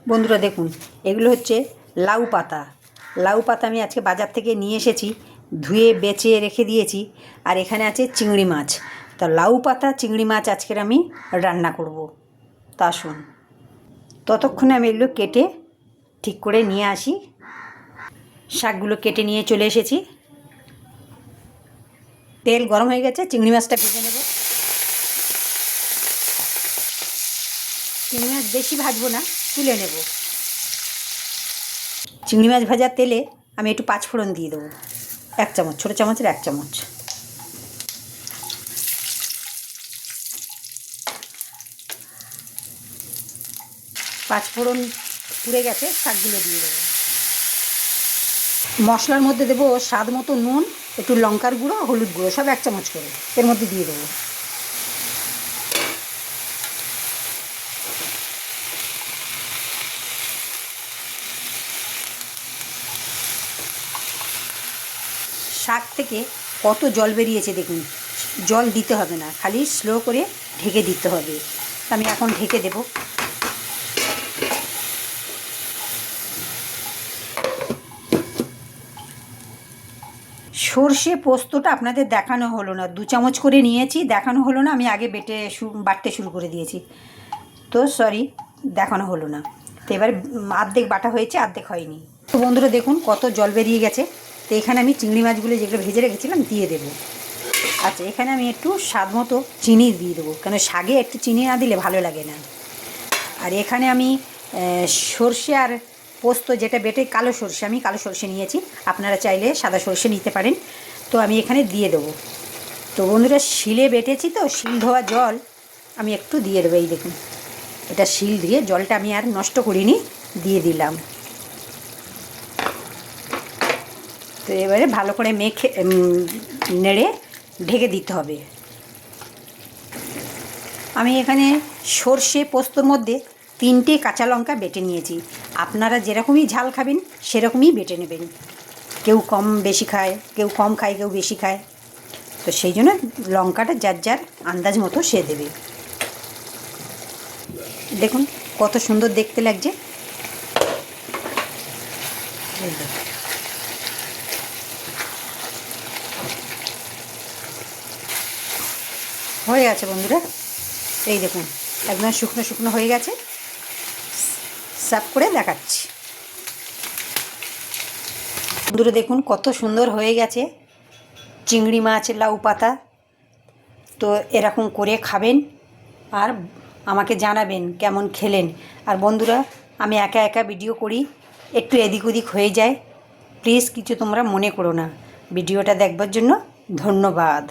বন্ধুরা দেখুন, এগুলো হচ্ছে লাউ পাতা। লাউ পাতা আমি আজকে বাজার থেকে নিয়ে এসেছি, ধুয়ে বেছে রেখে দিয়েছি। আর এখানে আছে চিংড়ি মাছ। তা লাউ পাতা চিংড়ি মাছ আজকের আমি রান্না করব। তা আসুন, ততক্ষণে আমি এগুলো কেটে ঠিক করে নিয়ে আসি। শাকগুলো কেটে নিয়ে চলে এসেছি। তেল গরম হয়ে গেছে, চিংড়ি মাছটা ভেজে নেব। চিংড়ি মাছ বেশি ভাজবো না, তুলে নেব। চিংড়ি মাছ ভাজার তেলে আমি একটু পাঁচফোড়ন দিয়ে দেবো, 1 চামচ, ছোটো চামচের 1 চামচ। পাঁচফোড়ন পুড়ে গেছে, শাকগুলো দিয়ে দেবো। মশলার মধ্যে দেবো স্বাদ মতো নুন, একটু লঙ্কার গুঁড়ো, হলুদ গুঁড়ো, সব 1 চামচ করে এর মধ্যে দিয়ে দেবো। শাক থেকে কত জল বেরিয়েছে দেখুন। জল দিতে হবে না, খালি স্লো করে ঢেকে দিতে হবে। আমি এখন ঢেকে দেব। সর্ষে পোস্তটা আপনাদের দেখানো হলো না, 2 চামচ করে নিয়েছি, দেখানো হলো না। আমি আগে বাটতে শুরু করে দিয়েছি, তো সরি, দেখানো হলো না। তো এবার অর্ধেক বাটা হয়েছে, অর্ধেক হয়নি। তো বন্ধুরা দেখুন কত জল বেরিয়ে গেছে। তো এখানে আমি চিংড়ি মাছগুলো যেগুলো ভেজে রেখেছিলাম দিয়ে দেবো। আচ্ছা, এখানে আমি একটু স্বাদ মতো চিনি দিয়ে দেবো, কেন শাকে একটু চিনি না দিলে ভালো লাগে না। আর এখানে আমি সর্ষে আর পোস্ত যেটা বেটে, কালো সর্ষে, আমি কালো সর্ষে নিয়েছি, আপনারা চাইলে সাদা সর্ষে নিতে পারেন। তো আমি এখানে দিয়ে দেবো। তো বন্ধুরা শিলে বেটেছি, তো শিল ধোয়া জল আমি একটু দিয়ে দেবো। এই দেখুন, এটা শিল দিয়ে জলটা আমি আর নষ্ট করিনি, দিয়ে দিলাম। তো এবারে ভালো করে মেখে নেড়ে ঢেকে দিতে হবে। আমি এখানে সর্ষে পোস্তর মধ্যে 3টে কাঁচা লঙ্কা বেটে নিয়েছি। আপনারা যেরকমই ঝাল খাবেন সেরকমই বেটে নেবেন। কেউ কম বেশি খায়, কেউ কম খায়, কেউ বেশি খায়। তো সেই জন্য লঙ্কাটা যার যার আন্দাজ মতো সে দেবে। দেখুন কত সুন্দর দেখতে লাগছে। হয়ে গেছে বন্ধুরা, এই দেখুন একদম শুকনো শুকনো হয়ে গেছে। সার্ভ করে দেখাচ্ছি। বন্ধুরা দেখুন কত সুন্দর হয়ে গেছে চিংড়ি মাছ লাউ পাতা। তো এরকম করে খাবেন আর আমাকে জানাবেন কেমন খেলেন। আর বন্ধুরা, আমি একা একা ভিডিও করি, একটু এদিক ওদিক হয়ে যায়, প্লিজ কিছু তোমরা মনে করো না। ভিডিওটা দেখবার জন্য ধন্যবাদ।